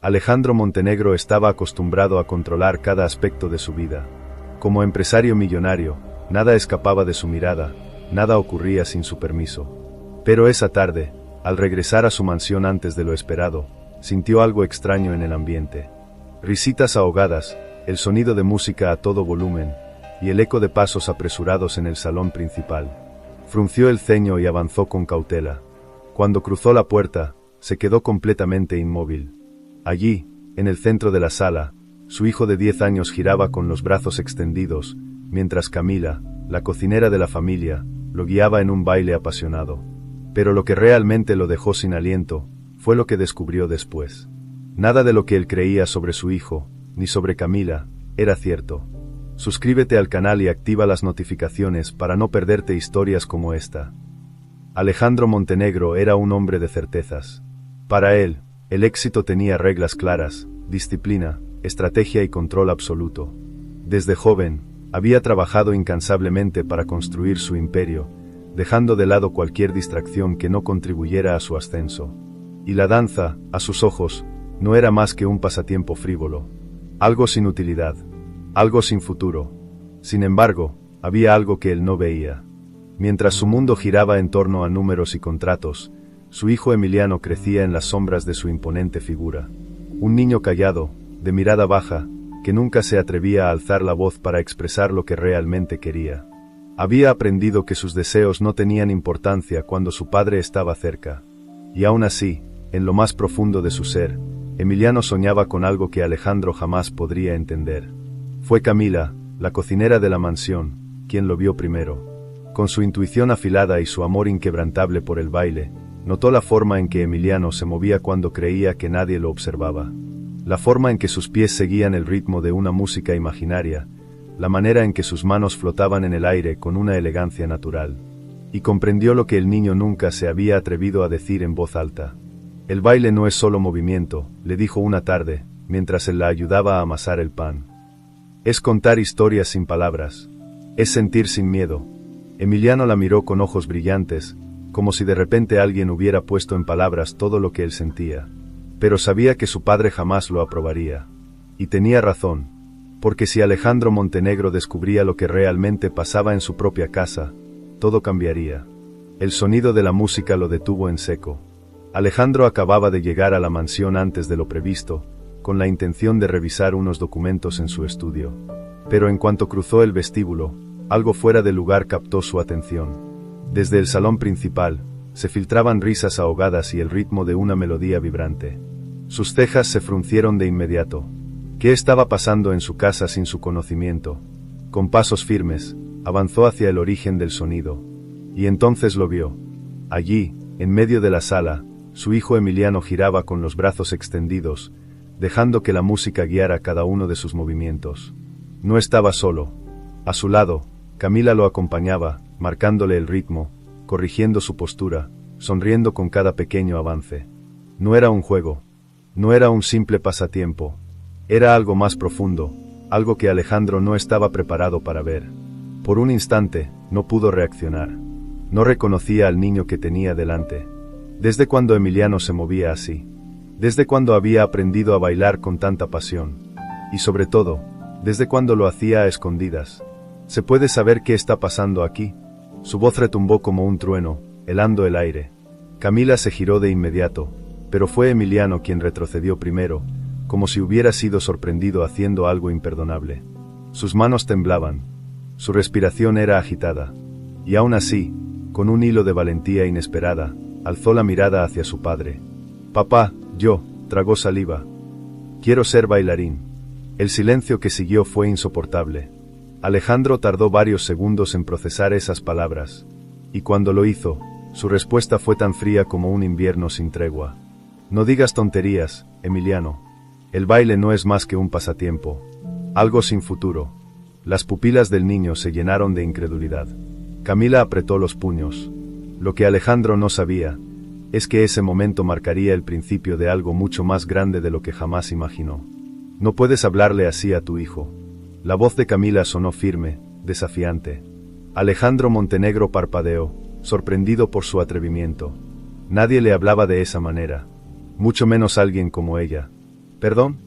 Alejandro Montenegro estaba acostumbrado a controlar cada aspecto de su vida. Como empresario millonario, nada escapaba de su mirada, nada ocurría sin su permiso. Pero esa tarde, al regresar a su mansión antes de lo esperado, sintió algo extraño en el ambiente. Risitas ahogadas, el sonido de música a todo volumen, y el eco de pasos apresurados en el salón principal. Frunció el ceño y avanzó con cautela. Cuando cruzó la puerta, se quedó completamente inmóvil. Allí, en el centro de la sala, su hijo de 10 años giraba con los brazos extendidos, mientras Camila, la cocinera de la familia, lo guiaba en un baile apasionado. Pero lo que realmente lo dejó sin aliento, fue lo que descubrió después. Nada de lo que él creía sobre su hijo, ni sobre Camila, era cierto. Suscríbete al canal y activa las notificaciones para no perderte historias como esta. Alejandro Montenegro era un hombre de certezas. Para él, el éxito tenía reglas claras, disciplina, estrategia y control absoluto. Desde joven, había trabajado incansablemente para construir su imperio, dejando de lado cualquier distracción que no contribuyera a su ascenso. Y la danza, a sus ojos, no era más que un pasatiempo frívolo. Algo sin utilidad. Algo sin futuro. Sin embargo, había algo que él no veía. Mientras su mundo giraba en torno a números y contratos, su hijo Emiliano crecía en las sombras de su imponente figura. Un niño callado, de mirada baja, que nunca se atrevía a alzar la voz para expresar lo que realmente quería. Había aprendido que sus deseos no tenían importancia cuando su padre estaba cerca. Y aún así, en lo más profundo de su ser, Emiliano soñaba con algo que Alejandro jamás podría entender. Fue Camila, la cocinera de la mansión, quien lo vio primero. Con su intuición afilada y su amor inquebrantable por el baile, notó la forma en que Emiliano se movía cuando creía que nadie lo observaba. La forma en que sus pies seguían el ritmo de una música imaginaria, la manera en que sus manos flotaban en el aire con una elegancia natural. Y comprendió lo que el niño nunca se había atrevido a decir en voz alta. El baile no es solo movimiento, le dijo una tarde, mientras él la ayudaba a amasar el pan. Es contar historias sin palabras. Es sentir sin miedo. Emiliano la miró con ojos brillantes, como si de repente alguien hubiera puesto en palabras todo lo que él sentía. Pero sabía que su padre jamás lo aprobaría. Y tenía razón, porque si Alejandro Montenegro descubría lo que realmente pasaba en su propia casa, todo cambiaría. El sonido de la música lo detuvo en seco. Alejandro acababa de llegar a la mansión antes de lo previsto, con la intención de revisar unos documentos en su estudio. Pero en cuanto cruzó el vestíbulo, algo fuera de lugar captó su atención. Desde el salón principal, se filtraban risas ahogadas y el ritmo de una melodía vibrante. Sus cejas se fruncieron de inmediato. ¿Qué estaba pasando en su casa sin su conocimiento? Con pasos firmes, avanzó hacia el origen del sonido. Y entonces lo vio. Allí, en medio de la sala, su hijo Emiliano giraba con los brazos extendidos, dejando que la música guiara cada uno de sus movimientos. No estaba solo. A su lado, Camila lo acompañaba, marcándole el ritmo, corrigiendo su postura, sonriendo con cada pequeño avance. No era un juego. No era un simple pasatiempo. Era algo más profundo, algo que Alejandro no estaba preparado para ver. Por un instante, no pudo reaccionar. No reconocía al niño que tenía delante. ¿Desde cuándo Emiliano se movía así? ¿Desde cuándo había aprendido a bailar con tanta pasión? Y sobre todo, ¿desde cuándo lo hacía a escondidas? ¿Se puede saber qué está pasando aquí? Su voz retumbó como un trueno, helando el aire. Camila se giró de inmediato, pero fue Emiliano quien retrocedió primero, como si hubiera sido sorprendido haciendo algo imperdonable. Sus manos temblaban. Su respiración era agitada. Y aún así, con un hilo de valentía inesperada, alzó la mirada hacia su padre. «Papá, tragó saliva. Quiero ser bailarín». El silencio que siguió fue insoportable. Alejandro tardó varios segundos en procesar esas palabras. Y cuando lo hizo, su respuesta fue tan fría como un invierno sin tregua. «No digas tonterías, Emiliano. El baile no es más que un pasatiempo. Algo sin futuro». Las pupilas del niño se llenaron de incredulidad. Camila apretó los puños. Lo que Alejandro no sabía, es que ese momento marcaría el principio de algo mucho más grande de lo que jamás imaginó. «No puedes hablarle así a tu hijo». La voz de Camila sonó firme, desafiante. Alejandro Montenegro parpadeó, sorprendido por su atrevimiento. Nadie le hablaba de esa manera. Mucho menos alguien como ella. «Perdón»,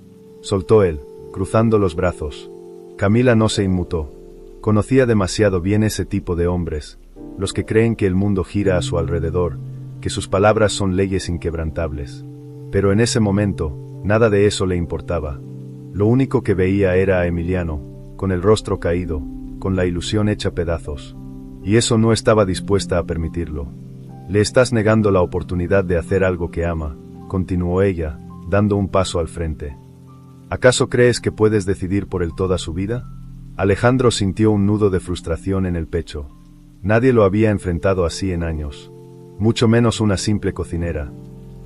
soltó él, cruzando los brazos. Camila no se inmutó. Conocía demasiado bien ese tipo de hombres, los que creen que el mundo gira a su alrededor, que sus palabras son leyes inquebrantables. Pero en ese momento, nada de eso le importaba. Lo único que veía era a Emiliano, con el rostro caído, con la ilusión hecha pedazos. Y eso no estaba dispuesta a permitirlo. «Le estás negando la oportunidad de hacer algo que ama», continuó ella, dando un paso al frente. «¿Acaso crees que puedes decidir por él toda su vida?» Alejandro sintió un nudo de frustración en el pecho. Nadie lo había enfrentado así en años. Mucho menos una simple cocinera.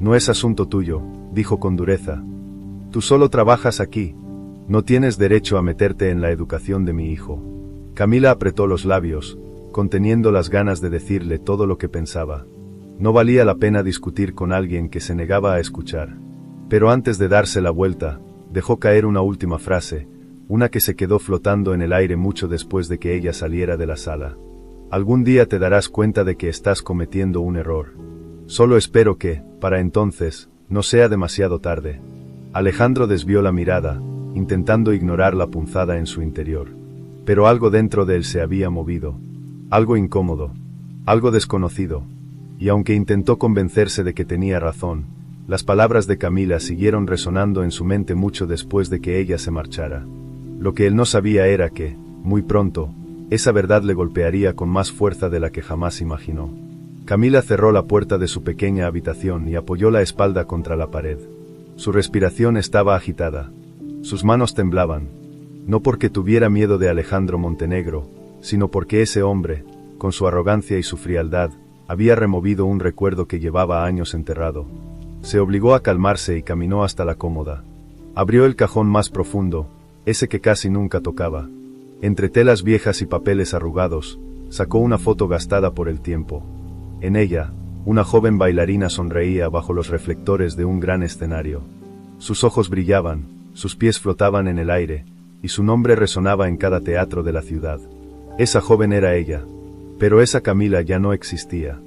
«No es asunto tuyo», dijo con dureza. «Tú solo trabajas aquí. No tienes derecho a meterte en la educación de mi hijo». Camila apretó los labios, conteniendo las ganas de decirle todo lo que pensaba. No valía la pena discutir con alguien que se negaba a escuchar. Pero antes de darse la vuelta, dejó caer una última frase, una que se quedó flotando en el aire mucho después de que ella saliera de la sala. «Algún día te darás cuenta de que estás cometiendo un error. Solo espero que, para entonces, no sea demasiado tarde». Alejandro desvió la mirada, intentando ignorar la punzada en su interior. Pero algo dentro de él se había movido. Algo incómodo. Algo desconocido. Y aunque intentó convencerse de que tenía razón, las palabras de Camila siguieron resonando en su mente mucho después de que ella se marchara. Lo que él no sabía era que, muy pronto, esa verdad le golpearía con más fuerza de la que jamás imaginó. Camila cerró la puerta de su pequeña habitación y apoyó la espalda contra la pared. Su respiración estaba agitada. Sus manos temblaban. No porque tuviera miedo de Alejandro Montenegro, sino porque ese hombre, con su arrogancia y su frialdad, había removido un recuerdo que llevaba años enterrado. Se obligó a calmarse y caminó hasta la cómoda. Abrió el cajón más profundo, ese que casi nunca tocaba. Entre telas viejas y papeles arrugados, sacó una foto gastada por el tiempo. En ella, una joven bailarina sonreía bajo los reflectores de un gran escenario. Sus ojos brillaban, sus pies flotaban en el aire, y su nombre resonaba en cada teatro de la ciudad. Esa joven era ella. Pero esa Camila ya no existía.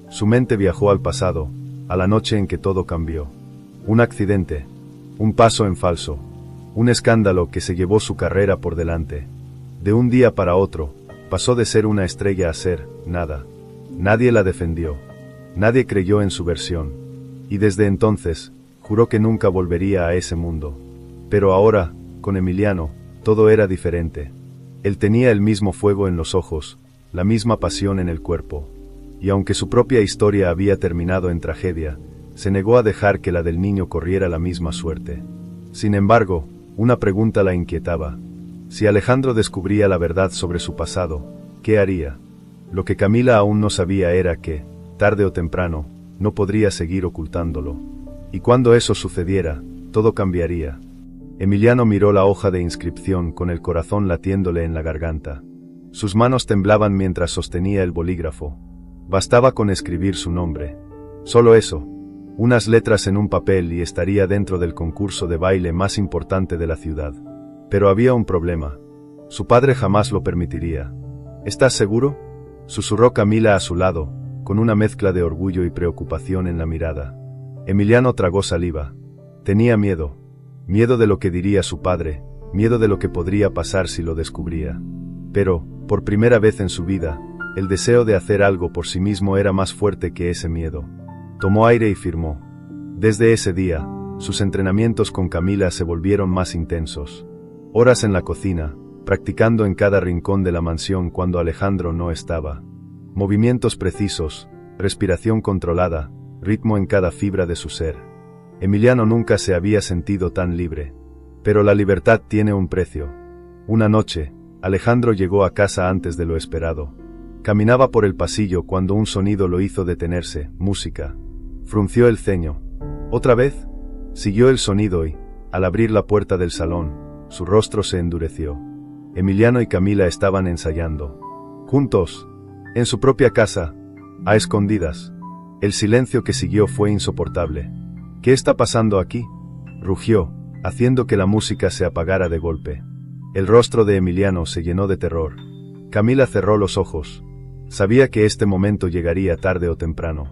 Su mente viajó al pasado, a la noche en que todo cambió. Un accidente, un paso en falso, un escándalo que se llevó su carrera por delante. De un día para otro, pasó de ser una estrella a ser nada. Nadie la defendió. Nadie creyó en su versión. Y desde entonces, juró que nunca volvería a ese mundo. Pero ahora, con Emiliano, todo era diferente. Él tenía el mismo fuego en los ojos, la misma pasión en el cuerpo. Y aunque su propia historia había terminado en tragedia, se negó a dejar que la del niño corriera la misma suerte. Sin embargo, una pregunta la inquietaba. Si Alejandro descubría la verdad sobre su pasado, ¿qué haría? Lo que Camila aún no sabía era que, tarde o temprano, no podría seguir ocultándolo. Y cuando eso sucediera, todo cambiaría. Emiliano miró la hoja de inscripción con el corazón latiéndole en la garganta. Sus manos temblaban mientras sostenía el bolígrafo. Bastaba con escribir su nombre. Solo eso. Unas letras en un papel y estaría dentro del concurso de baile más importante de la ciudad. Pero había un problema. Su padre jamás lo permitiría. ¿Estás seguro?, susurró Camila a su lado, con una mezcla de orgullo y preocupación en la mirada. Emiliano tragó saliva. Tenía miedo. Miedo de lo que diría su padre, miedo de lo que podría pasar si lo descubría. Pero, por primera vez en su vida, el deseo de hacer algo por sí mismo era más fuerte que ese miedo. Tomó aire y firmó. Desde ese día, sus entrenamientos con Camila se volvieron más intensos. Horas en la cocina, practicando en cada rincón de la mansión cuando Alejandro no estaba. Movimientos precisos, respiración controlada, ritmo en cada fibra de su ser. Emiliano nunca se había sentido tan libre. Pero la libertad tiene un precio. Una noche, Alejandro llegó a casa antes de lo esperado. Caminaba por el pasillo cuando un sonido lo hizo detenerse, música. Frunció el ceño. ¿Otra vez? Siguió el sonido y, al abrir la puerta del salón, su rostro se endureció. Emiliano y Camila estaban ensayando. Juntos, en su propia casa, a escondidas. El silencio que siguió fue insoportable. ¿Qué está pasando aquí?, rugió, haciendo que la música se apagara de golpe. El rostro de Emiliano se llenó de terror. Camila cerró los ojos. Sabía que este momento llegaría tarde o temprano.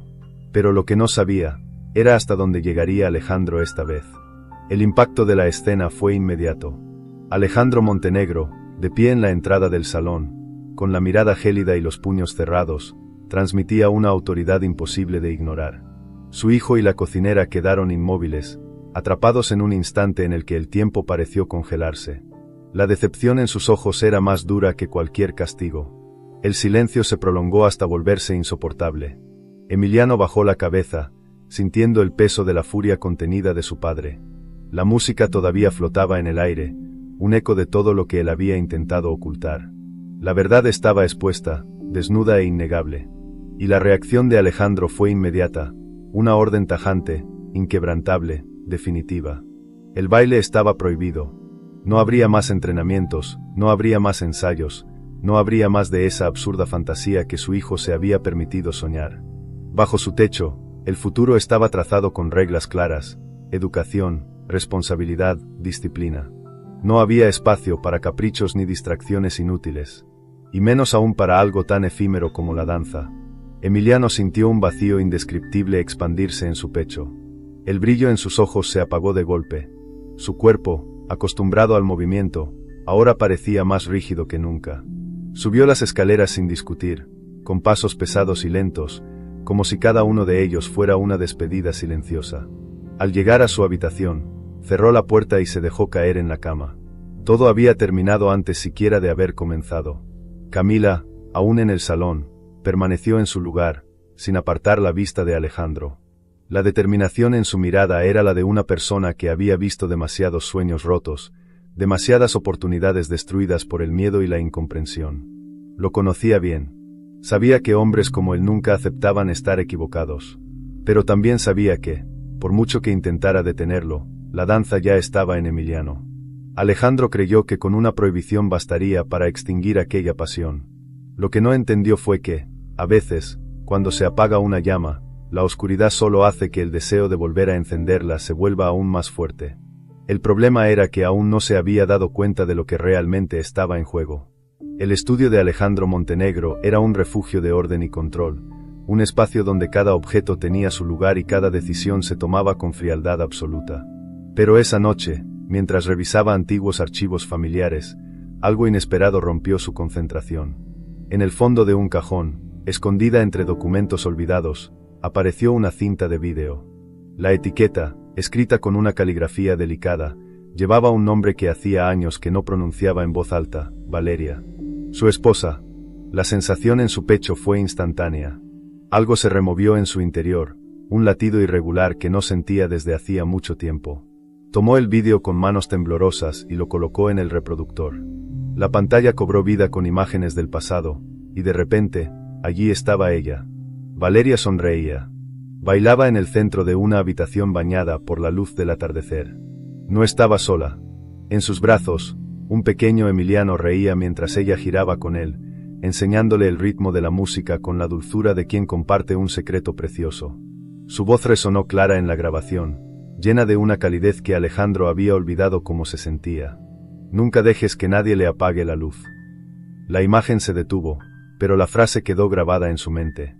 Pero lo que no sabía, era hasta dónde llegaría Alejandro esta vez. El impacto de la escena fue inmediato. Alejandro Montenegro, de pie en la entrada del salón, con la mirada gélida y los puños cerrados, transmitía una autoridad imposible de ignorar. Su hijo y la cocinera quedaron inmóviles, atrapados en un instante en el que el tiempo pareció congelarse. La decepción en sus ojos era más dura que cualquier castigo. El silencio se prolongó hasta volverse insoportable. Emiliano bajó la cabeza, sintiendo el peso de la furia contenida de su padre. La música todavía flotaba en el aire, un eco de todo lo que él había intentado ocultar. La verdad estaba expuesta, desnuda e innegable. Y la reacción de Alejandro fue inmediata, una orden tajante, inquebrantable, definitiva. El baile estaba prohibido. No habría más entrenamientos, no habría más ensayos, no habría más de esa absurda fantasía que su hijo se había permitido soñar. Bajo su techo, el futuro estaba trazado con reglas claras: educación, responsabilidad, disciplina. No había espacio para caprichos ni distracciones inútiles. Y menos aún para algo tan efímero como la danza. Emiliano sintió un vacío indescriptible expandirse en su pecho. El brillo en sus ojos se apagó de golpe. Su cuerpo, acostumbrado al movimiento, ahora parecía más rígido que nunca. Subió las escaleras sin discutir, con pasos pesados y lentos, como si cada uno de ellos fuera una despedida silenciosa. Al llegar a su habitación, cerró la puerta y se dejó caer en la cama. Todo había terminado antes siquiera de haber comenzado. Camila, aún en el salón, permaneció en su lugar, sin apartar la vista de Alejandro. La determinación en su mirada era la de una persona que había visto demasiados sueños rotos, demasiadas oportunidades destruidas por el miedo y la incomprensión. Lo conocía bien. Sabía que hombres como él nunca aceptaban estar equivocados. Pero también sabía que, por mucho que intentara detenerlo, la danza ya estaba en Emiliano. Alejandro creyó que con una prohibición bastaría para extinguir aquella pasión. Lo que no entendió fue que, a veces, cuando se apaga una llama, la oscuridad solo hace que el deseo de volver a encenderla se vuelva aún más fuerte. El problema era que aún no se había dado cuenta de lo que realmente estaba en juego. El estudio de Alejandro Montenegro era un refugio de orden y control, un espacio donde cada objeto tenía su lugar y cada decisión se tomaba con frialdad absoluta. Pero esa noche, mientras revisaba antiguos archivos familiares, algo inesperado rompió su concentración. En el fondo de un cajón, escondida entre documentos olvidados, apareció una cinta de vídeo. La etiqueta, escrita con una caligrafía delicada, llevaba un nombre que hacía años que no pronunciaba en voz alta: Valeria. Su esposa. La sensación en su pecho fue instantánea. Algo se removió en su interior, un latido irregular que no sentía desde hacía mucho tiempo. Tomó el vídeo con manos temblorosas y lo colocó en el reproductor. La pantalla cobró vida con imágenes del pasado, y de repente, allí estaba ella. Valeria sonreía. Bailaba en el centro de una habitación bañada por la luz del atardecer. No estaba sola. En sus brazos, un pequeño Emiliano reía mientras ella giraba con él, enseñándole el ritmo de la música con la dulzura de quien comparte un secreto precioso. Su voz resonó clara en la grabación, llena de una calidez que Alejandro había olvidado cómo se sentía. Nunca dejes que nadie le apague la luz. La imagen se detuvo, pero la frase quedó grabada en su mente.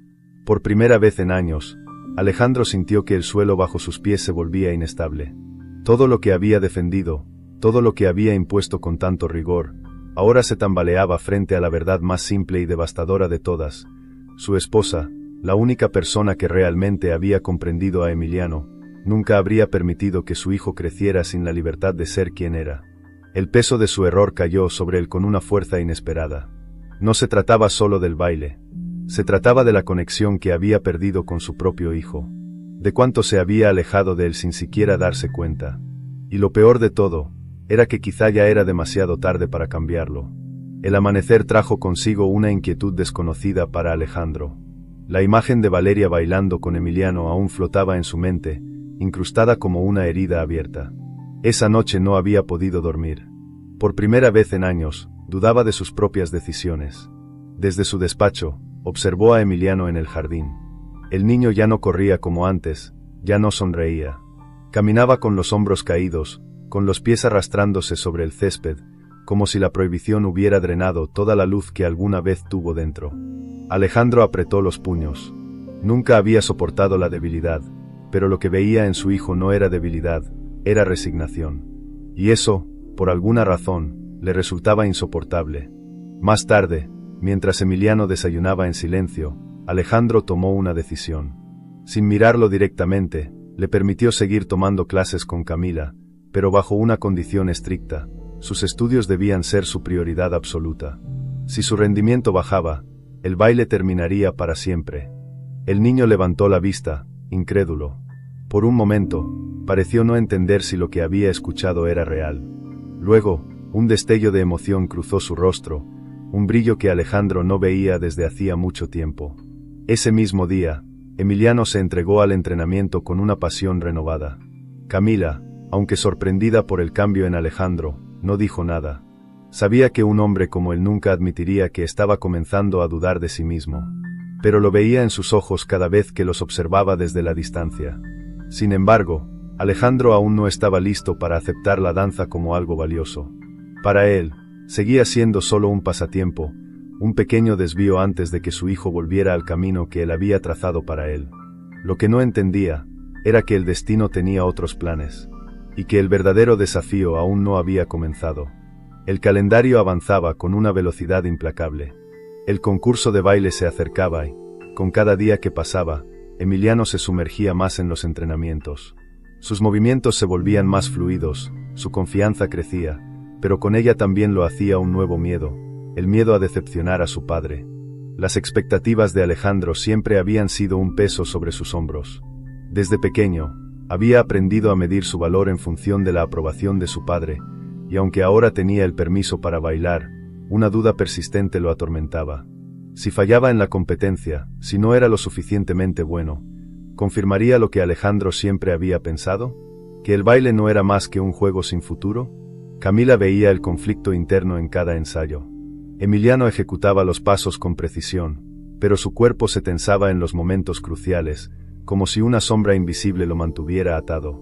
Por primera vez en años, Alejandro sintió que el suelo bajo sus pies se volvía inestable. Todo lo que había defendido, todo lo que había impuesto con tanto rigor, ahora se tambaleaba frente a la verdad más simple y devastadora de todas. Su esposa, la única persona que realmente había comprendido a Emiliano, nunca habría permitido que su hijo creciera sin la libertad de ser quien era. El peso de su error cayó sobre él con una fuerza inesperada. No se trataba solo del baile. Se trataba de la conexión que había perdido con su propio hijo. De cuánto se había alejado de él sin siquiera darse cuenta. Y lo peor de todo, era que quizá ya era demasiado tarde para cambiarlo. El amanecer trajo consigo una inquietud desconocida para Alejandro. La imagen de Valeria bailando con Emiliano aún flotaba en su mente, incrustada como una herida abierta. Esa noche no había podido dormir. Por primera vez en años, dudaba de sus propias decisiones. Desde su despacho, observó a Emiliano en el jardín. El niño ya no corría como antes, ya no sonreía. Caminaba con los hombros caídos, con los pies arrastrándose sobre el césped, como si la prohibición hubiera drenado toda la luz que alguna vez tuvo dentro. Alejandro apretó los puños. Nunca había soportado la debilidad, pero lo que veía en su hijo no era debilidad, era resignación. Y eso, por alguna razón, le resultaba insoportable. Más tarde, mientras Emiliano desayunaba en silencio, Alejandro tomó una decisión. Sin mirarlo directamente, le permitió seguir tomando clases con Camila, pero bajo una condición estricta: sus estudios debían ser su prioridad absoluta. Si su rendimiento bajaba, el baile terminaría para siempre. El niño levantó la vista, incrédulo. Por un momento, pareció no entender si lo que había escuchado era real. Luego, un destello de emoción cruzó su rostro, un brillo que Alejandro no veía desde hacía mucho tiempo. Ese mismo día, Emiliano se entregó al entrenamiento con una pasión renovada. Camila, aunque sorprendida por el cambio en Alejandro, no dijo nada. Sabía que un hombre como él nunca admitiría que estaba comenzando a dudar de sí mismo. Pero lo veía en sus ojos cada vez que los observaba desde la distancia. Sin embargo, Alejandro aún no estaba listo para aceptar la danza como algo valioso. Para él, seguía siendo solo un pasatiempo, un pequeño desvío antes de que su hijo volviera al camino que él había trazado para él. Lo que no entendía era que el destino tenía otros planes, y que el verdadero desafío aún no había comenzado. El calendario avanzaba con una velocidad implacable. El concurso de baile se acercaba y, con cada día que pasaba, Emiliano se sumergía más en los entrenamientos. Sus movimientos se volvían más fluidos, su confianza crecía, pero con ella también lo hacía un nuevo miedo, el miedo a decepcionar a su padre. Las expectativas de Alejandro siempre habían sido un peso sobre sus hombros. Desde pequeño, había aprendido a medir su valor en función de la aprobación de su padre, y aunque ahora tenía el permiso para bailar, una duda persistente lo atormentaba. Si fallaba en la competencia, si no era lo suficientemente bueno, ¿confirmaría lo que Alejandro siempre había pensado? ¿Que el baile no era más que un juego sin futuro? Camila veía el conflicto interno en cada ensayo. Emiliano ejecutaba los pasos con precisión, pero su cuerpo se tensaba en los momentos cruciales, como si una sombra invisible lo mantuviera atado.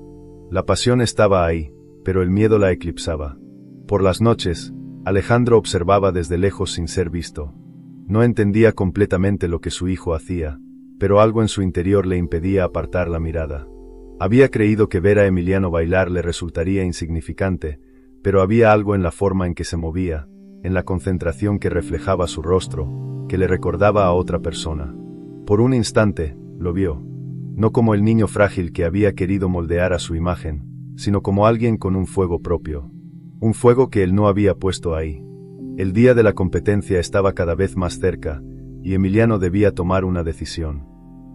La pasión estaba ahí, pero el miedo la eclipsaba. Por las noches, Alejandro observaba desde lejos sin ser visto. No entendía completamente lo que su hijo hacía, pero algo en su interior le impedía apartar la mirada. Había creído que ver a Emiliano bailar le resultaría insignificante, pero había algo en la forma en que se movía, en la concentración que reflejaba su rostro, que le recordaba a otra persona. Por un instante, lo vio. No como el niño frágil que había querido moldear a su imagen, sino como alguien con un fuego propio. Un fuego que él no había puesto ahí. El día de la competencia estaba cada vez más cerca, y Emiliano debía tomar una decisión.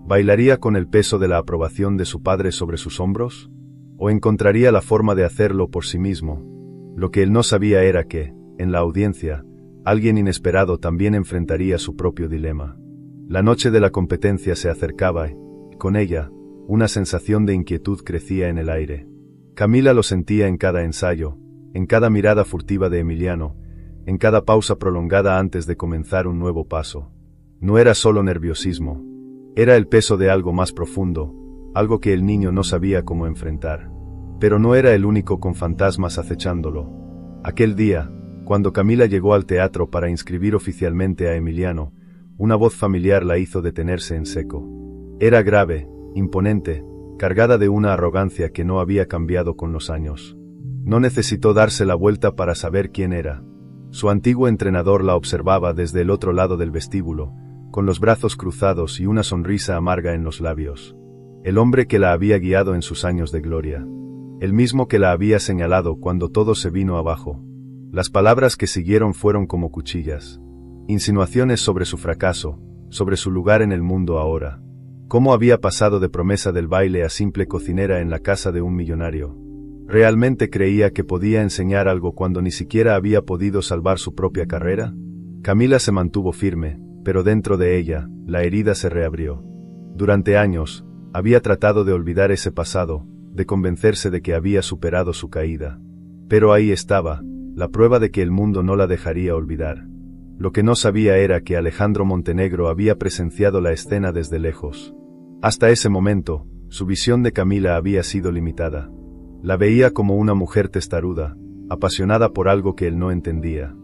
¿Bailaría con el peso de la aprobación de su padre sobre sus hombros? ¿O encontraría la forma de hacerlo por sí mismo? Lo que él no sabía era que, en la audiencia, alguien inesperado también enfrentaría su propio dilema. La noche de la competencia se acercaba y, con ella, una sensación de inquietud crecía en el aire. Camila lo sentía en cada ensayo, en cada mirada furtiva de Emiliano, en cada pausa prolongada antes de comenzar un nuevo paso. No era solo nerviosismo, era el peso de algo más profundo, algo que el niño no sabía cómo enfrentar. Pero no era el único con fantasmas acechándolo. Aquel día, cuando Camila llegó al teatro para inscribir oficialmente a Emiliano, una voz familiar la hizo detenerse en seco. Era grave, imponente, cargada de una arrogancia que no había cambiado con los años. No necesitó darse la vuelta para saber quién era. Su antiguo entrenador la observaba desde el otro lado del vestíbulo, con los brazos cruzados y una sonrisa amarga en los labios. El hombre que la había guiado en sus años de gloria. El mismo que la había señalado cuando todo se vino abajo. Las palabras que siguieron fueron como cuchillas. Insinuaciones sobre su fracaso, sobre su lugar en el mundo ahora. Cómo había pasado de promesa del baile a simple cocinera en la casa de un millonario. ¿Realmente creía que podía enseñar algo cuando ni siquiera había podido salvar su propia carrera? Camila se mantuvo firme, pero dentro de ella, la herida se reabrió. Durante años, había tratado de olvidar ese pasado, de convencerse de que había superado su caída. Pero ahí estaba, la prueba de que el mundo no la dejaría olvidar. Lo que no sabía era que Alejandro Montenegro había presenciado la escena desde lejos. Hasta ese momento, su visión de Camila había sido limitada. La veía como una mujer testaruda, apasionada por algo que él no entendía.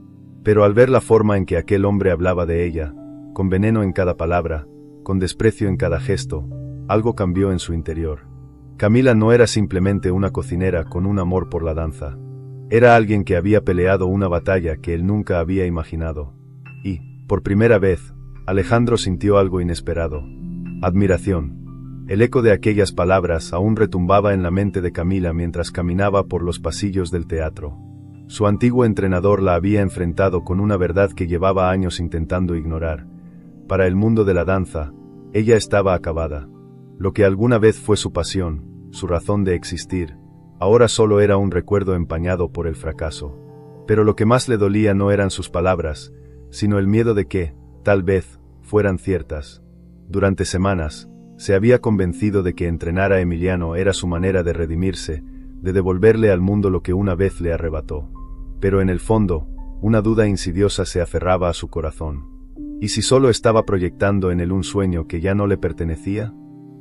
Pero al ver la forma en que aquel hombre hablaba de ella, con veneno en cada palabra, con desprecio en cada gesto, algo cambió en su interior. Camila no era simplemente una cocinera con un amor por la danza. Era alguien que había peleado una batalla que él nunca había imaginado. Y, por primera vez, Alejandro sintió algo inesperado. Admiración. El eco de aquellas palabras aún retumbaba en la mente de Camila mientras caminaba por los pasillos del teatro. Su antiguo entrenador la había enfrentado con una verdad que llevaba años intentando ignorar. Para el mundo de la danza, ella estaba acabada. Lo que alguna vez fue su pasión, su razón de existir, ahora solo era un recuerdo empañado por el fracaso. Pero lo que más le dolía no eran sus palabras, sino el miedo de que, tal vez, fueran ciertas. Durante semanas, se había convencido de que entrenar a Emiliano era su manera de redimirse, de devolverle al mundo lo que una vez le arrebató. Pero en el fondo, una duda insidiosa se aferraba a su corazón. ¿Y si solo estaba proyectando en él un sueño que ya no le pertenecía?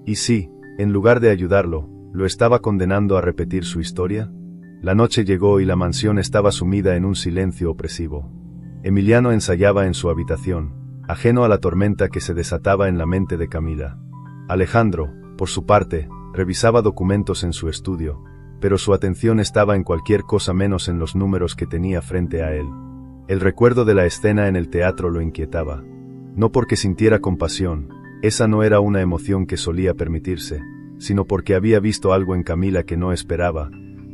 ¿Y si, en lugar de ayudarlo, lo estaba condenando a repetir su historia? La noche llegó y la mansión estaba sumida en un silencio opresivo. Emiliano ensayaba en su habitación, ajeno a la tormenta que se desataba en la mente de Camila. Alejandro, por su parte, revisaba documentos en su estudio, pero su atención estaba en cualquier cosa menos en los números que tenía frente a él. El recuerdo de la escena en el teatro lo inquietaba. No porque sintiera compasión, esa no era una emoción que solía permitirse, sino porque había visto algo en Camila que no esperaba,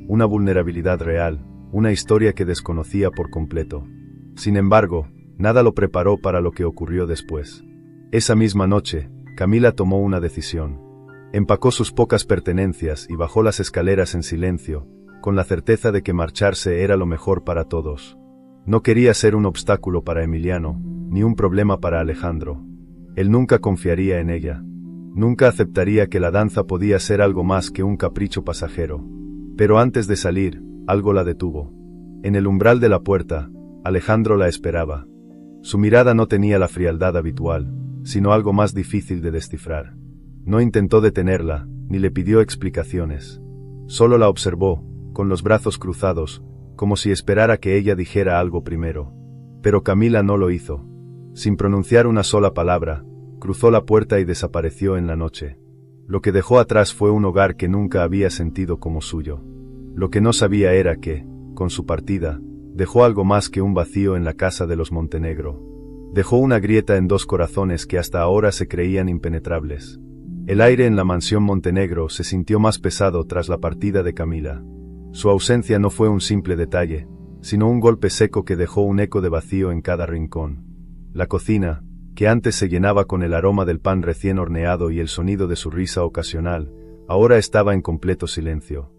una vulnerabilidad real, una historia que desconocía por completo. Sin embargo, nada lo preparó para lo que ocurrió después. Esa misma noche, Camila tomó una decisión. Empacó sus pocas pertenencias y bajó las escaleras en silencio, con la certeza de que marcharse era lo mejor para todos. No quería ser un obstáculo para Emiliano, ni un problema para Alejandro. Él nunca confiaría en ella. Nunca aceptaría que la danza podía ser algo más que un capricho pasajero. Pero antes de salir, algo la detuvo. En el umbral de la puerta, Alejandro la esperaba. Su mirada no tenía la frialdad habitual, sino algo más difícil de descifrar. No intentó detenerla, ni le pidió explicaciones. Solo la observó, con los brazos cruzados, como si esperara que ella dijera algo primero. Pero Camila no lo hizo. Sin pronunciar una sola palabra, cruzó la puerta y desapareció en la noche. Lo que dejó atrás fue un hogar que nunca había sentido como suyo. Lo que no sabía era que, con su partida, dejó algo más que un vacío en la casa de los Montenegro. Dejó una grieta en dos corazones que hasta ahora se creían impenetrables. El aire en la mansión Montenegro se sintió más pesado tras la partida de Camila. Su ausencia no fue un simple detalle, sino un golpe seco que dejó un eco de vacío en cada rincón. La cocina, que antes se llenaba con el aroma del pan recién horneado y el sonido de su risa ocasional, ahora estaba en completo silencio.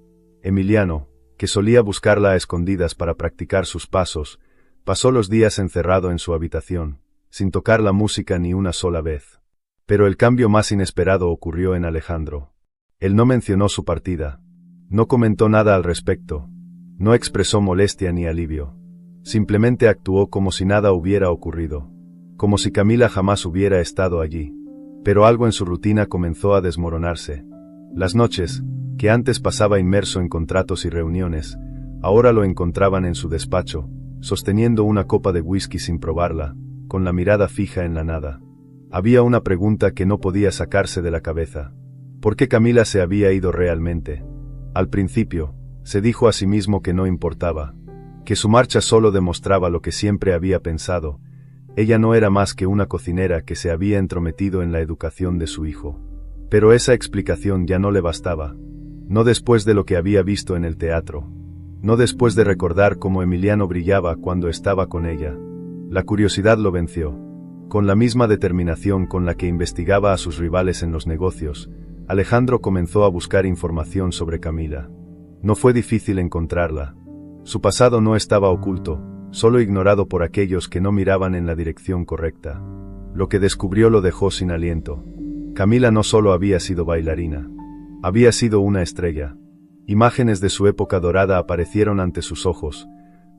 Emiliano, que solía buscarla a escondidas para practicar sus pasos, pasó los días encerrado en su habitación, sin tocar la música ni una sola vez. Pero el cambio más inesperado ocurrió en Alejandro. Él no mencionó su partida. No comentó nada al respecto. No expresó molestia ni alivio. Simplemente actuó como si nada hubiera ocurrido. Como si Camila jamás hubiera estado allí. Pero algo en su rutina comenzó a desmoronarse. Las noches, que antes pasaba inmerso en contratos y reuniones, ahora lo encontraban en su despacho, sosteniendo una copa de whisky sin probarla, con la mirada fija en la nada. Había una pregunta que no podía sacarse de la cabeza. ¿Por qué Camila se había ido realmente? Al principio, se dijo a sí mismo que no importaba, que su marcha solo demostraba lo que siempre había pensado. Ella no era más que una cocinera que se había entrometido en la educación de su hijo. Pero esa explicación ya no le bastaba. No después de lo que había visto en el teatro. No después de recordar cómo Emiliano brillaba cuando estaba con ella. La curiosidad lo venció. Con la misma determinación con la que investigaba a sus rivales en los negocios, Alejandro comenzó a buscar información sobre Camila. No fue difícil encontrarla. Su pasado no estaba oculto, solo ignorado por aquellos que no miraban en la dirección correcta. Lo que descubrió lo dejó sin aliento. Camila no solo había sido bailarina. Había sido una estrella. Imágenes de su época dorada aparecieron ante sus ojos,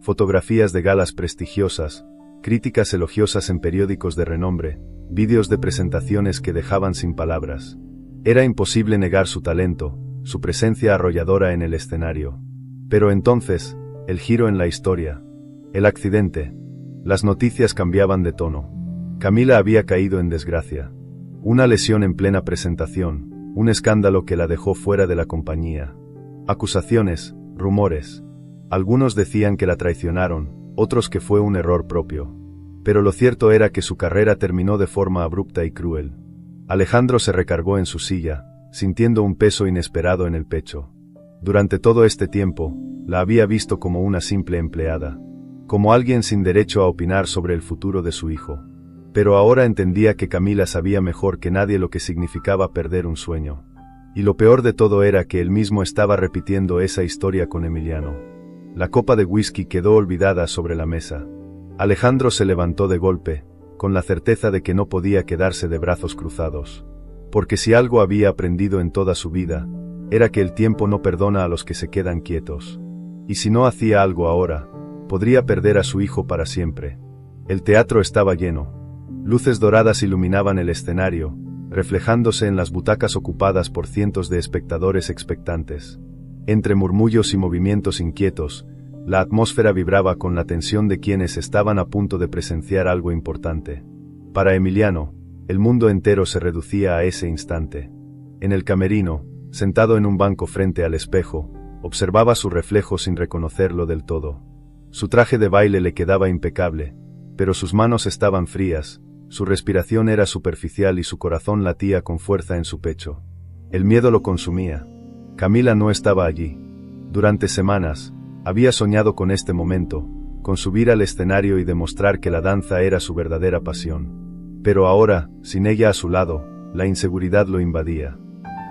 fotografías de galas prestigiosas, críticas elogiosas en periódicos de renombre, vídeos de presentaciones que dejaban sin palabras. Era imposible negar su talento, su presencia arrolladora en el escenario. Pero entonces, el giro en la historia. El accidente. Las noticias cambiaban de tono. Camila había caído en desgracia. Una lesión en plena presentación, un escándalo que la dejó fuera de la compañía. Acusaciones, rumores. Algunos decían que la traicionaron, otros que fue un error propio. Pero lo cierto era que su carrera terminó de forma abrupta y cruel. Alejandro se recargó en su silla, sintiendo un peso inesperado en el pecho. Durante todo este tiempo, la había visto como una simple empleada, como alguien sin derecho a opinar sobre el futuro de su hijo. Pero ahora entendía que Camila sabía mejor que nadie lo que significaba perder un sueño. Y lo peor de todo era que él mismo estaba repitiendo esa historia con Emiliano. La copa de whisky quedó olvidada sobre la mesa. Alejandro se levantó de golpe, con la certeza de que no podía quedarse de brazos cruzados. Porque si algo había aprendido en toda su vida, era que el tiempo no perdona a los que se quedan quietos. Y si no hacía algo ahora, podría perder a su hijo para siempre. El teatro estaba lleno. Luces doradas iluminaban el escenario, reflejándose en las butacas ocupadas por cientos de espectadores expectantes. Entre murmullos y movimientos inquietos, la atmósfera vibraba con la tensión de quienes estaban a punto de presenciar algo importante. Para Emiliano, el mundo entero se reducía a ese instante. En el camerino, sentado en un banco frente al espejo, observaba su reflejo sin reconocerlo del todo. Su traje de baile le quedaba impecable, pero sus manos estaban frías, su respiración era superficial y su corazón latía con fuerza en su pecho. El miedo lo consumía. Camila no estaba allí. Durante semanas, había soñado con este momento, con subir al escenario y demostrar que la danza era su verdadera pasión. Pero ahora, sin ella a su lado, la inseguridad lo invadía.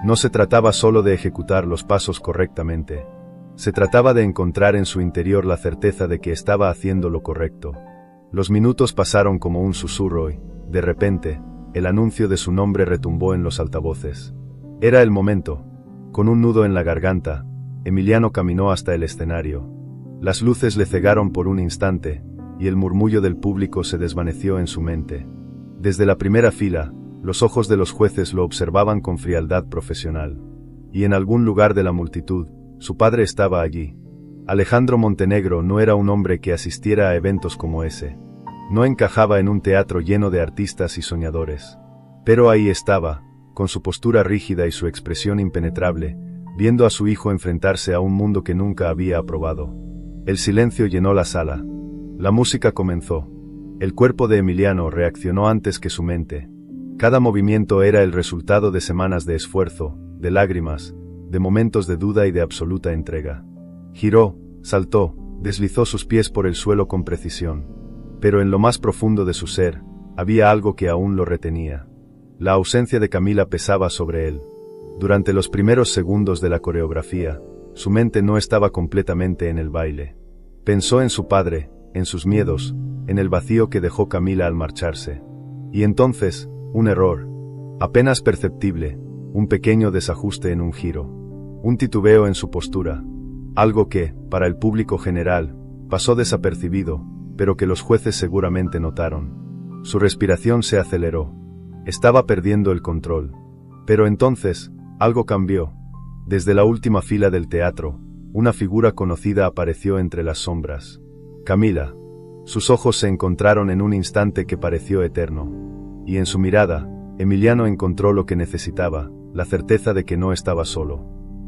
No se trataba solo de ejecutar los pasos correctamente. Se trataba de encontrar en su interior la certeza de que estaba haciendo lo correcto. Los minutos pasaron como un susurro y, de repente, el anuncio de su nombre retumbó en los altavoces. Era el momento. Con un nudo en la garganta, Emiliano caminó hasta el escenario. Las luces le cegaron por un instante, y el murmullo del público se desvaneció en su mente. Desde la primera fila, los ojos de los jueces lo observaban con frialdad profesional. Y en algún lugar de la multitud, su padre estaba allí. Alejandro Montenegro no era un hombre que asistiera a eventos como ese. No encajaba en un teatro lleno de artistas y soñadores. Pero ahí estaba, con su postura rígida y su expresión impenetrable, viendo a su hijo enfrentarse a un mundo que nunca había aprobado. El silencio llenó la sala. La música comenzó. El cuerpo de Emiliano reaccionó antes que su mente. Cada movimiento era el resultado de semanas de esfuerzo, de lágrimas, de momentos de duda y de absoluta entrega. Giró, saltó, deslizó sus pies por el suelo con precisión. Pero en lo más profundo de su ser, había algo que aún lo retenía. La ausencia de Camila pesaba sobre él. Durante los primeros segundos de la coreografía, su mente no estaba completamente en el baile. Pensó en su padre, en sus miedos, en el vacío que dejó Camila al marcharse. Y entonces, un error. Apenas perceptible, un pequeño desajuste en un giro. Un titubeo en su postura. Algo que, para el público general, pasó desapercibido, pero que los jueces seguramente notaron. Su respiración se aceleró. Estaba perdiendo el control. Pero entonces, algo cambió. Desde la última fila del teatro, una figura conocida apareció entre las sombras. Camila. Sus ojos se encontraron en un instante que pareció eterno. Y en su mirada, Emiliano encontró lo que necesitaba, la certeza de que no estaba solo.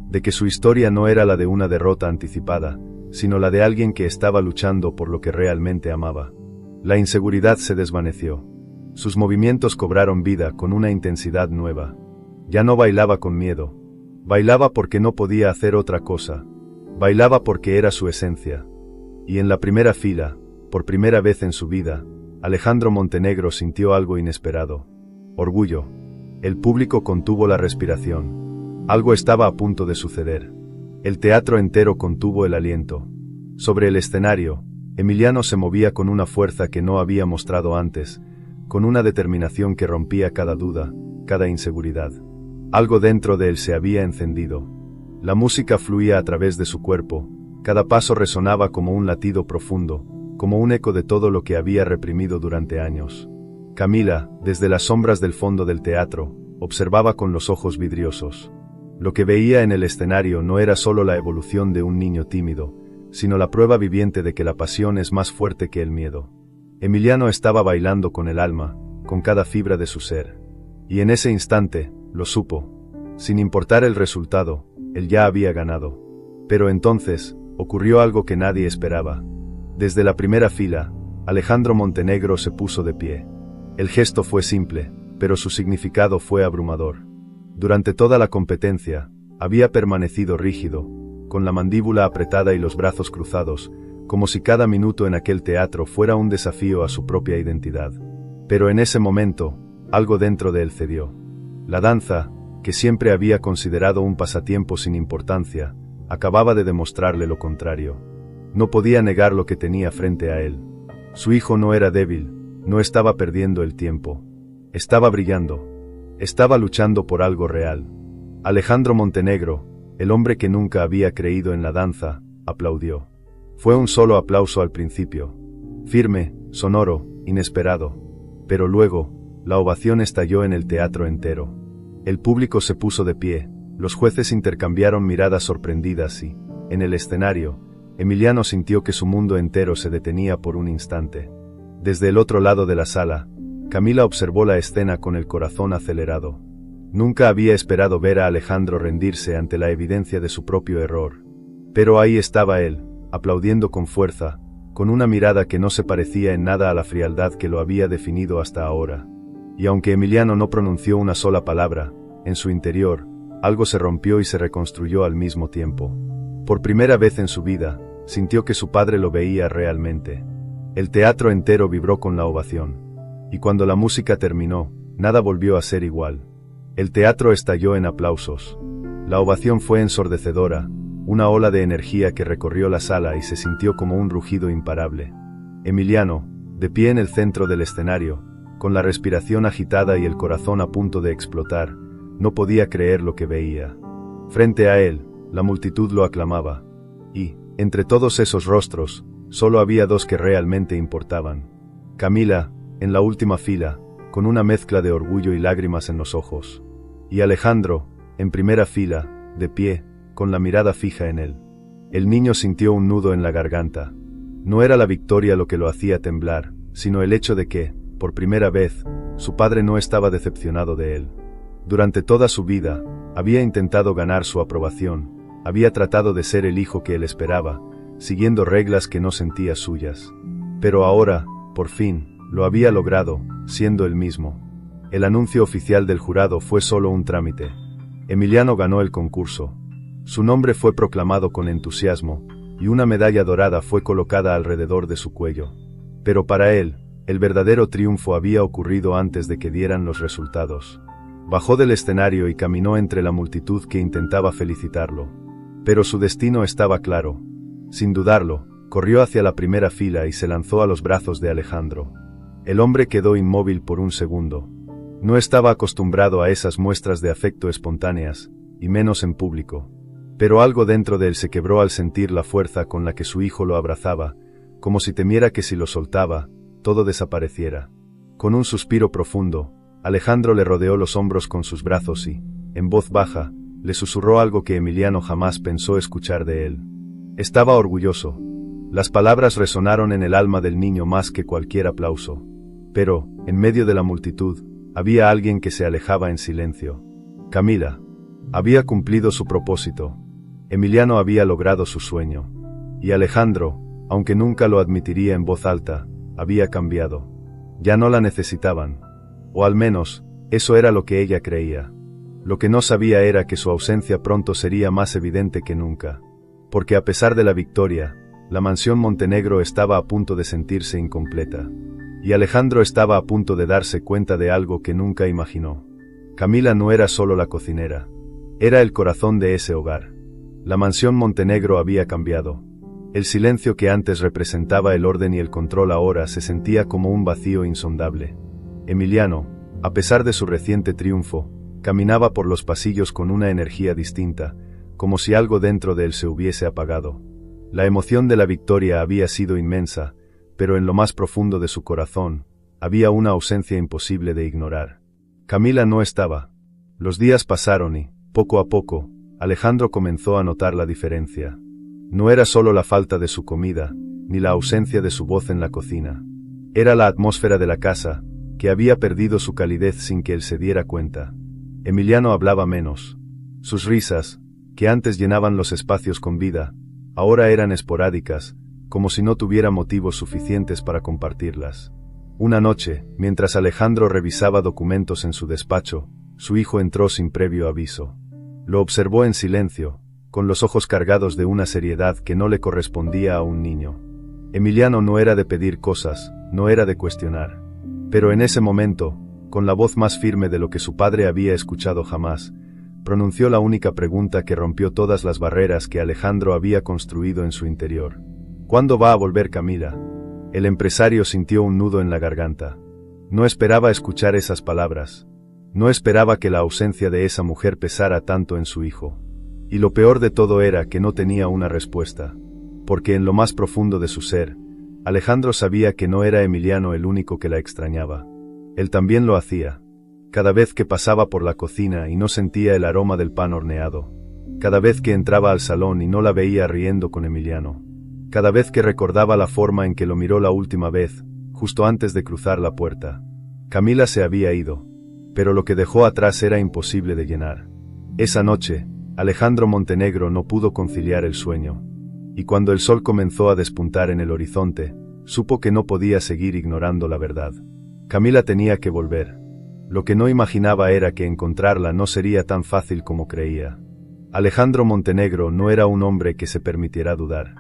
De que su historia no era la de una derrota anticipada, sino la de alguien que estaba luchando por lo que realmente amaba. La inseguridad se desvaneció. Sus movimientos cobraron vida con una intensidad nueva. Ya no bailaba con miedo. Bailaba porque no podía hacer otra cosa. Bailaba porque era su esencia. Y en la primera fila, por primera vez en su vida, Alejandro Montenegro sintió algo inesperado. Orgullo. El público contuvo la respiración. Algo estaba a punto de suceder. El teatro entero contuvo el aliento. Sobre el escenario, Emiliano se movía con una fuerza que no había mostrado antes, con una determinación que rompía cada duda, cada inseguridad. Algo dentro de él se había encendido. La música fluía a través de su cuerpo, cada paso resonaba como un latido profundo, como un eco de todo lo que había reprimido durante años. Camila, desde las sombras del fondo del teatro, observaba con los ojos vidriosos. Lo que veía en el escenario no era solo la evolución de un niño tímido, sino la prueba viviente de que la pasión es más fuerte que el miedo. Emiliano estaba bailando con el alma, con cada fibra de su ser. Y en ese instante, lo supo. Sin importar el resultado, él ya había ganado. Pero entonces, ocurrió algo que nadie esperaba. Desde la primera fila, Alejandro Montenegro se puso de pie. El gesto fue simple, pero su significado fue abrumador. Durante toda la competencia, había permanecido rígido, con la mandíbula apretada y los brazos cruzados, como si cada minuto en aquel teatro fuera un desafío a su propia identidad. Pero en ese momento, algo dentro de él cedió. La danza, que siempre había considerado un pasatiempo sin importancia, acababa de demostrarle lo contrario. No podía negar lo que tenía frente a él. Su hijo no era débil, no estaba perdiendo el tiempo. Estaba brillando. Estaba luchando por algo real. Alejandro Montenegro, el hombre que nunca había creído en la danza, aplaudió. Fue un solo aplauso al principio. Firme, sonoro, inesperado. Pero luego, la ovación estalló en el teatro entero. El público se puso de pie, los jueces intercambiaron miradas sorprendidas y, en el escenario, Emiliano sintió que su mundo entero se detenía por un instante. Desde el otro lado de la sala, Camila observó la escena con el corazón acelerado. Nunca había esperado ver a Alejandro rendirse ante la evidencia de su propio error. Pero ahí estaba él, aplaudiendo con fuerza, con una mirada que no se parecía en nada a la frialdad que lo había definido hasta ahora. Y aunque Emiliano no pronunció una sola palabra, en su interior, algo se rompió y se reconstruyó al mismo tiempo. Por primera vez en su vida, sintió que su padre lo veía realmente. El teatro entero vibró con la ovación. Y cuando la música terminó, nada volvió a ser igual. El teatro estalló en aplausos. La ovación fue ensordecedora, una ola de energía que recorrió la sala y se sintió como un rugido imparable. Emiliano, de pie en el centro del escenario, con la respiración agitada y el corazón a punto de explotar, no podía creer lo que veía. Frente a él, la multitud lo aclamaba. Y, entre todos esos rostros, solo había dos que realmente importaban. Camila, en la última fila, con una mezcla de orgullo y lágrimas en los ojos. Y Alejandro, en primera fila, de pie, con la mirada fija en él. El niño sintió un nudo en la garganta. No era la victoria lo que lo hacía temblar, sino el hecho de que, por primera vez, su padre no estaba decepcionado de él. Durante toda su vida, había intentado ganar su aprobación, había tratado de ser el hijo que él esperaba, siguiendo reglas que no sentía suyas. Pero ahora, por fin, lo había logrado, siendo él mismo. El anuncio oficial del jurado fue solo un trámite. Emiliano ganó el concurso. Su nombre fue proclamado con entusiasmo, y una medalla dorada fue colocada alrededor de su cuello. Pero para él, el verdadero triunfo había ocurrido antes de que dieran los resultados. Bajó del escenario y caminó entre la multitud que intentaba felicitarlo. Pero su destino estaba claro. Sin dudarlo, corrió hacia la primera fila y se lanzó a los brazos de Alejandro. El hombre quedó inmóvil por un segundo. No estaba acostumbrado a esas muestras de afecto espontáneas, y menos en público. Pero algo dentro de él se quebró al sentir la fuerza con la que su hijo lo abrazaba, como si temiera que si lo soltaba, todo desapareciera. Con un suspiro profundo, Alejandro le rodeó los hombros con sus brazos y, en voz baja, le susurró algo que Emiliano jamás pensó escuchar de él. Estaba orgulloso. Las palabras resonaron en el alma del niño más que cualquier aplauso. Pero, en medio de la multitud, había alguien que se alejaba en silencio. Camila. Había cumplido su propósito. Emiliano había logrado su sueño. Y Alejandro, aunque nunca lo admitiría en voz alta, había cambiado. Ya no la necesitaban. O al menos, eso era lo que ella creía. Lo que no sabía era que su ausencia pronto sería más evidente que nunca. Porque a pesar de la victoria, la mansión Montenegro estaba a punto de sentirse incompleta. Y Alejandro estaba a punto de darse cuenta de algo que nunca imaginó. Camila no era solo la cocinera. Era el corazón de ese hogar. La mansión Montenegro había cambiado. El silencio que antes representaba el orden y el control ahora se sentía como un vacío insondable. Emiliano, a pesar de su reciente triunfo, caminaba por los pasillos con una energía distinta, como si algo dentro de él se hubiese apagado. La emoción de la victoria había sido inmensa, pero en lo más profundo de su corazón, había una ausencia imposible de ignorar. Camila no estaba. Los días pasaron y, poco a poco, Alejandro comenzó a notar la diferencia. No era solo la falta de su comida, ni la ausencia de su voz en la cocina. Era la atmósfera de la casa, que había perdido su calidez sin que él se diera cuenta. Emiliano hablaba menos, Sus risas, que antes llenaban los espacios con vida, ahora eran esporádicas, como si no tuviera motivos suficientes para compartirlas. Una noche, mientras Alejandro revisaba documentos en su despacho, su hijo entró sin previo aviso. Lo observó en silencio, con los ojos cargados de una seriedad que no le correspondía a un niño. Emiliano no era de pedir cosas, no era de cuestionar. Pero en ese momento, con la voz más firme de lo que su padre había escuchado jamás, pronunció la única pregunta que rompió todas las barreras que Alejandro había construido en su interior. ¿Cuándo va a volver Camila? El empresario sintió un nudo en la garganta. No esperaba escuchar esas palabras. No esperaba que la ausencia de esa mujer pesara tanto en su hijo. Y lo peor de todo era que no tenía una respuesta. Porque en lo más profundo de su ser, Alejandro sabía que no era Emiliano el único que la extrañaba. Él también lo hacía. Cada vez que pasaba por la cocina y no sentía el aroma del pan horneado. Cada vez que entraba al salón y no la veía riendo con Emiliano. Cada vez que recordaba la forma en que lo miró la última vez, justo antes de cruzar la puerta. Camila se había ido, pero lo que dejó atrás era imposible de llenar. Esa noche, Alejandro Montenegro no pudo conciliar el sueño. Y cuando el sol comenzó a despuntar en el horizonte, supo que no podía seguir ignorando la verdad. Camila tenía que volver. Lo que no imaginaba era que encontrarla no sería tan fácil como creía. Alejandro Montenegro no era un hombre que se permitiera dudar.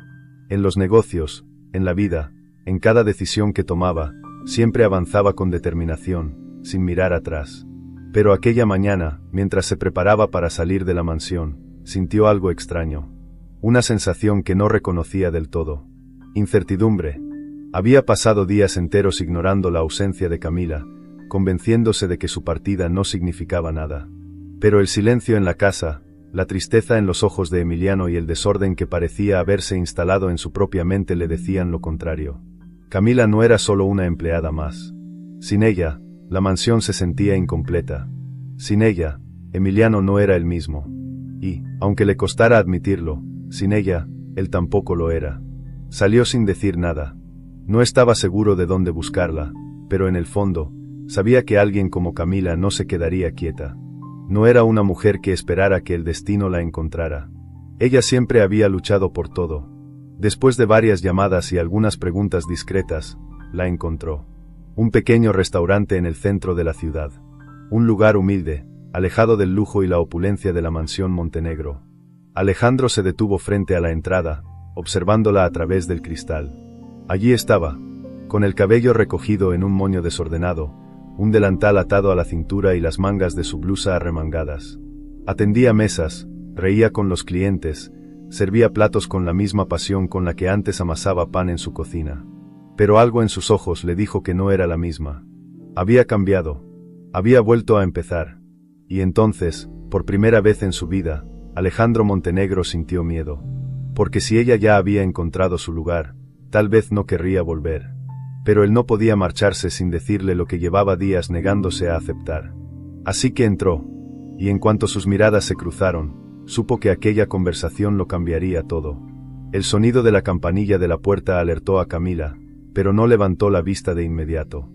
En los negocios, en la vida, en cada decisión que tomaba, siempre avanzaba con determinación, sin mirar atrás. Pero aquella mañana, mientras se preparaba para salir de la mansión, sintió algo extraño. Una sensación que no reconocía del todo. Incertidumbre. Había pasado días enteros ignorando la ausencia de Camila, convenciéndose de que su partida no significaba nada. Pero el silencio en la casa, la tristeza en los ojos de Emiliano y el desorden que parecía haberse instalado en su propia mente le decían lo contrario. Camila no era solo una empleada más. Sin ella, la mansión se sentía incompleta. Sin ella, Emiliano no era el mismo. Y, aunque le costara admitirlo, sin ella, él tampoco lo era. Salió sin decir nada. No estaba seguro de dónde buscarla, pero en el fondo, sabía que alguien como Camila no se quedaría quieta. No era una mujer que esperara que el destino la encontrara. Ella siempre había luchado por todo. Después de varias llamadas y algunas preguntas discretas, la encontró. Un pequeño restaurante en el centro de la ciudad. Un lugar humilde, alejado del lujo y la opulencia de la mansión Montenegro. Alejandro se detuvo frente a la entrada, observándola a través del cristal. Allí estaba, con el cabello recogido en un moño desordenado, un delantal atado a la cintura y las mangas de su blusa arremangadas. Atendía mesas, reía con los clientes, servía platos con la misma pasión con la que antes amasaba pan en su cocina. Pero algo en sus ojos le dijo que no era la misma. Había cambiado. Había vuelto a empezar. Y entonces, por primera vez en su vida, Alejandro Montenegro sintió miedo. Porque si ella ya había encontrado su lugar, tal vez no querría volver. Pero él no podía marcharse sin decirle lo que llevaba días negándose a aceptar. Así que entró, y en cuanto sus miradas se cruzaron, supo que aquella conversación lo cambiaría todo. El sonido de la campanilla de la puerta alertó a Camila, pero no levantó la vista de inmediato.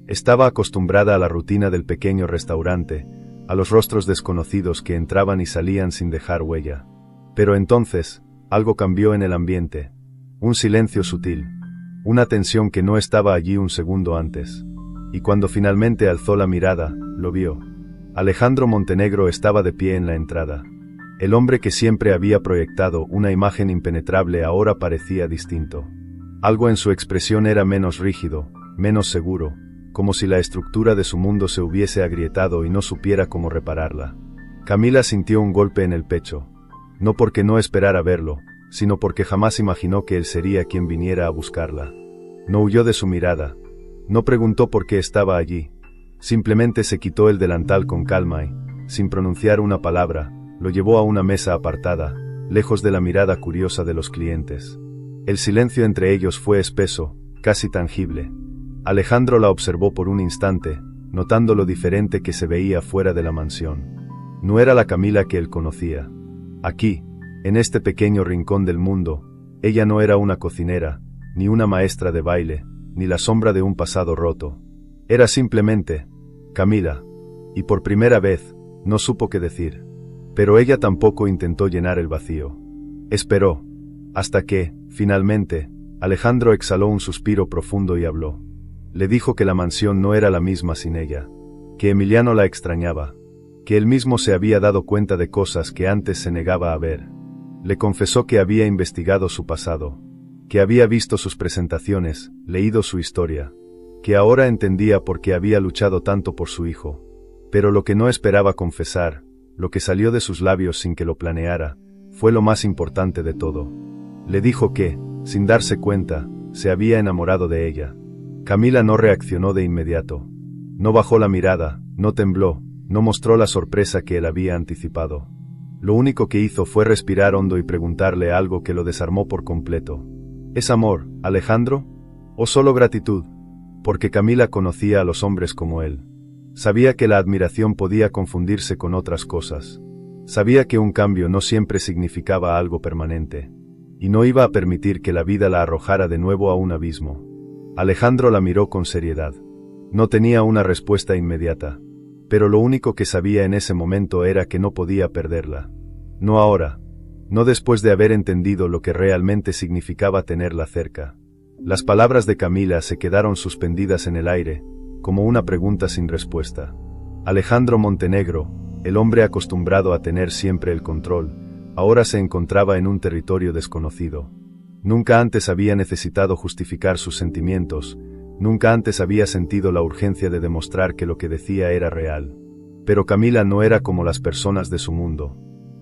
Estaba acostumbrada a la rutina del pequeño restaurante, a los rostros desconocidos que entraban y salían sin dejar huella. Pero entonces, algo cambió en el ambiente. Un silencio sutil. Una tensión que no estaba allí un segundo antes. Y cuando finalmente alzó la mirada, lo vio. Alejandro Montenegro estaba de pie en la entrada. El hombre que siempre había proyectado una imagen impenetrable ahora parecía distinto. Algo en su expresión era menos rígido, menos seguro, como si la estructura de su mundo se hubiese agrietado y no supiera cómo repararla. Camila sintió un golpe en el pecho. No porque no esperara verlo, sino porque jamás imaginó que él sería quien viniera a buscarla. No huyó de su mirada. No preguntó por qué estaba allí. Simplemente se quitó el delantal con calma y, sin pronunciar una palabra, lo llevó a una mesa apartada, lejos de la mirada curiosa de los clientes. El silencio entre ellos fue espeso, casi tangible. Alejandro la observó por un instante, notando lo diferente que se veía fuera de la mansión. No era la Camila que él conocía. Aquí, en este pequeño rincón del mundo, ella no era una cocinera, ni una maestra de baile, ni la sombra de un pasado roto. Era simplemente Camila, y por primera vez, no supo qué decir. Pero ella tampoco intentó llenar el vacío. Esperó. Hasta que, finalmente, Alejandro exhaló un suspiro profundo y habló. Le dijo que la mansión no era la misma sin ella, que Emiliano la extrañaba, que él mismo se había dado cuenta de cosas que antes se negaba a ver. Le confesó que había investigado su pasado, que había visto sus presentaciones, leído su historia, que ahora entendía por qué había luchado tanto por su hijo. Pero lo que no esperaba confesar, lo que salió de sus labios sin que lo planeara, fue lo más importante de todo. Le dijo que, sin darse cuenta, se había enamorado de ella. Camila no reaccionó de inmediato. No bajó la mirada, no tembló, no mostró la sorpresa que él había anticipado. Lo único que hizo fue respirar hondo y preguntarle algo que lo desarmó por completo. ¿Es amor, Alejandro? ¿O solo gratitud? Porque Camila conocía a los hombres como él. Sabía que la admiración podía confundirse con otras cosas. Sabía que un cambio no siempre significaba algo permanente. Y no iba a permitir que la vida la arrojara de nuevo a un abismo. Alejandro la miró con seriedad. No tenía una respuesta inmediata. Pero lo único que sabía en ese momento era que no podía perderla. No ahora. No después de haber entendido lo que realmente significaba tenerla cerca. Las palabras de Camila se quedaron suspendidas en el aire, como una pregunta sin respuesta. Alejandro Montenegro, el hombre acostumbrado a tener siempre el control, ahora se encontraba en un territorio desconocido. Nunca antes había necesitado justificar sus sentimientos, nunca antes había sentido la urgencia de demostrar que lo que decía era real. Pero Camila no era como las personas de su mundo.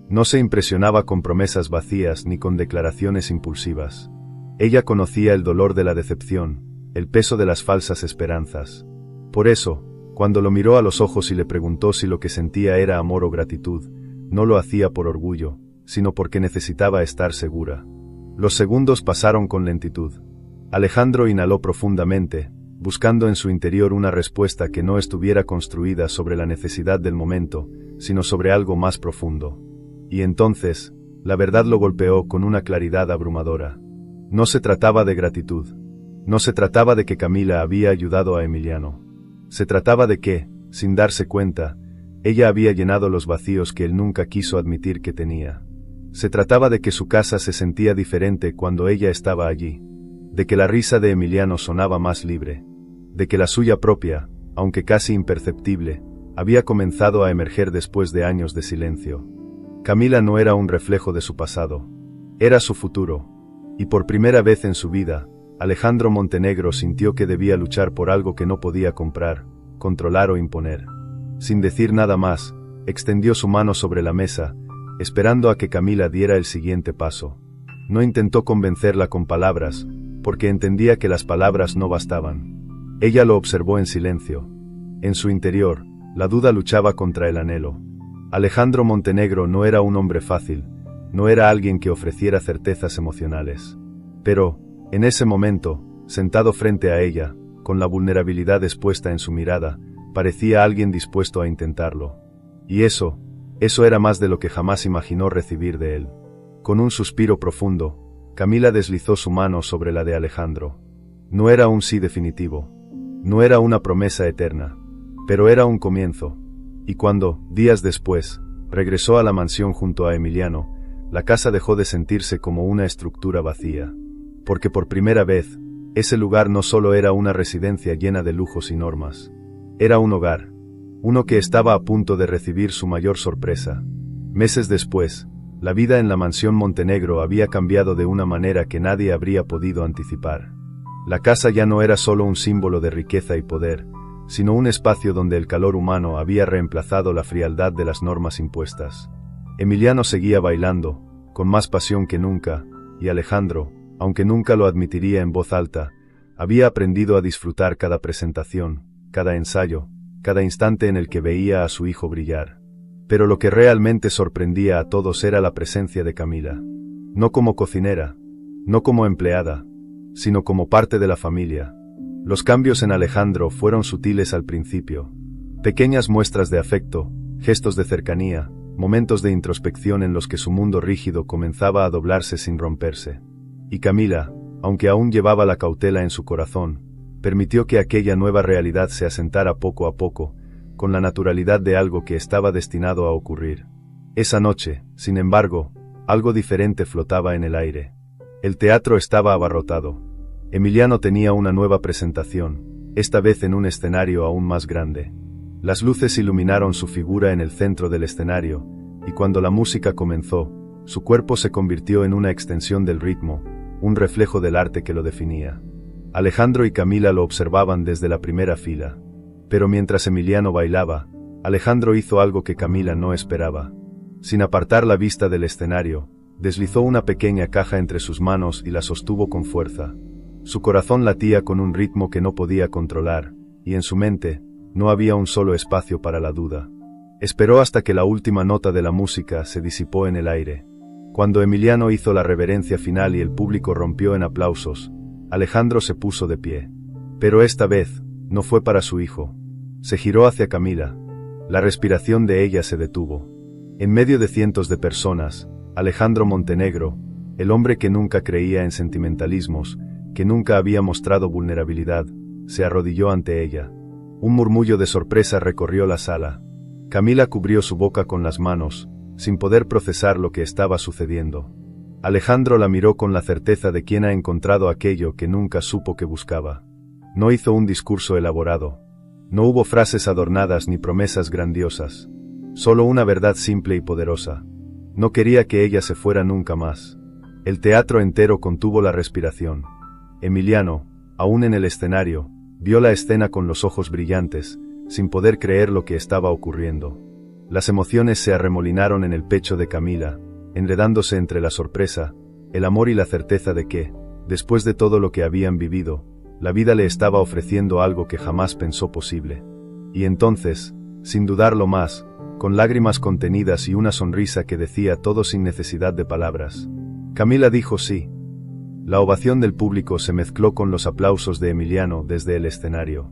No se impresionaba con promesas vacías ni con declaraciones impulsivas. Ella conocía el dolor de la decepción, el peso de las falsas esperanzas. Por eso, cuando lo miró a los ojos y le preguntó si lo que sentía era amor o gratitud, no lo hacía por orgullo, sino porque necesitaba estar segura. Los segundos pasaron con lentitud. Alejandro inhaló profundamente, buscando en su interior una respuesta que no estuviera construida sobre la necesidad del momento, sino sobre algo más profundo. Y entonces, la verdad lo golpeó con una claridad abrumadora. No se trataba de gratitud. No se trataba de que Camila había ayudado a Emiliano. Se trataba de que, sin darse cuenta, ella había llenado los vacíos que él nunca quiso admitir que tenía. Se trataba de que su casa se sentía diferente cuando ella estaba allí, de que la risa de Emiliano sonaba más libre, de que la suya propia, aunque casi imperceptible, había comenzado a emerger después de años de silencio. Camila no era un reflejo de su pasado, era su futuro, y por primera vez en su vida, Alejandro Montenegro sintió que debía luchar por algo que no podía comprar, controlar o imponer. Sin decir nada más, extendió su mano sobre la mesa, esperando a que Camila diera el siguiente paso. No intentó convencerla con palabras, porque entendía que las palabras no bastaban. Ella lo observó en silencio. En su interior, la duda luchaba contra el anhelo. Alejandro Montenegro no era un hombre fácil, no era alguien que ofreciera certezas emocionales. Pero, en ese momento, sentado frente a ella, con la vulnerabilidad expuesta en su mirada, parecía alguien dispuesto a intentarlo. Y eso era más de lo que jamás imaginó recibir de él. Con un suspiro profundo, Camila deslizó su mano sobre la de Alejandro. No era un sí definitivo. No era una promesa eterna. Pero era un comienzo. Y cuando, días después, regresó a la mansión junto a Emiliano, la casa dejó de sentirse como una estructura vacía. Porque por primera vez, ese lugar no solo era una residencia llena de lujos y normas. Era un hogar. Uno que estaba a punto de recibir su mayor sorpresa. Meses después, la vida en la mansión Montenegro había cambiado de una manera que nadie habría podido anticipar. La casa ya no era solo un símbolo de riqueza y poder, sino un espacio donde el calor humano había reemplazado la frialdad de las normas impuestas. Emiliano seguía bailando, con más pasión que nunca, y Alejandro, aunque nunca lo admitiría en voz alta, había aprendido a disfrutar cada presentación, cada ensayo, cada instante en el que veía a su hijo brillar. Pero lo que realmente sorprendía a todos era la presencia de Camila. No como cocinera, no como empleada, sino como parte de la familia. Los cambios en Alejandro fueron sutiles al principio. Pequeñas muestras de afecto, gestos de cercanía, momentos de introspección en los que su mundo rígido comenzaba a doblarse sin romperse. Y Camila, aunque aún llevaba la cautela en su corazón, permitió que aquella nueva realidad se asentara poco a poco, con la naturalidad de algo que estaba destinado a ocurrir. Esa noche, sin embargo, algo diferente flotaba en el aire. El teatro estaba abarrotado. Emiliano tenía una nueva presentación, esta vez en un escenario aún más grande. Las luces iluminaron su figura en el centro del escenario, y cuando la música comenzó, su cuerpo se convirtió en una extensión del ritmo, un reflejo del arte que lo definía. Alejandro y Camila lo observaban desde la primera fila. Pero mientras Emiliano bailaba, Alejandro hizo algo que Camila no esperaba. Sin apartar la vista del escenario, deslizó una pequeña caja entre sus manos y la sostuvo con fuerza. Su corazón latía con un ritmo que no podía controlar, y en su mente, no había un solo espacio para la duda. Esperó hasta que la última nota de la música se disipó en el aire. Cuando Emiliano hizo la reverencia final y el público rompió en aplausos, Alejandro se puso de pie. Pero esta vez, no fue para su hijo. Se giró hacia Camila. La respiración de ella se detuvo. En medio de cientos de personas, Alejandro Montenegro, el hombre que nunca creía en sentimentalismos, que nunca había mostrado vulnerabilidad, se arrodilló ante ella. Un murmullo de sorpresa recorrió la sala. Camila cubrió su boca con las manos, sin poder procesar lo que estaba sucediendo. Alejandro la miró con la certeza de quien ha encontrado aquello que nunca supo que buscaba. No hizo un discurso elaborado. No hubo frases adornadas ni promesas grandiosas. Solo una verdad simple y poderosa. No quería que ella se fuera nunca más. El teatro entero contuvo la respiración. Emiliano, aún en el escenario, vio la escena con los ojos brillantes, sin poder creer lo que estaba ocurriendo. Las emociones se arremolinaron en el pecho de Camila, enredándose entre la sorpresa, el amor y la certeza de que, después de todo lo que habían vivido, la vida le estaba ofreciendo algo que jamás pensó posible. Y entonces, sin dudarlo más, con lágrimas contenidas y una sonrisa que decía todo sin necesidad de palabras, Camila dijo sí. La ovación del público se mezcló con los aplausos de Emiliano desde el escenario.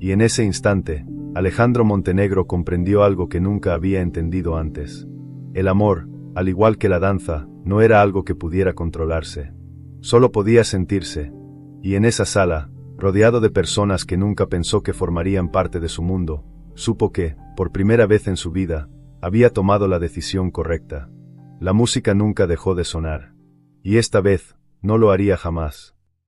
Y en ese instante, Alejandro Montenegro comprendió algo que nunca había entendido antes. El amor, al igual que la danza, no era algo que pudiera controlarse. Solo podía sentirse. Y en esa sala, rodeado de personas que nunca pensó que formarían parte de su mundo, supo que, por primera vez en su vida, había tomado la decisión correcta. La música nunca dejó de sonar. Y esta vez, no lo haría jamás.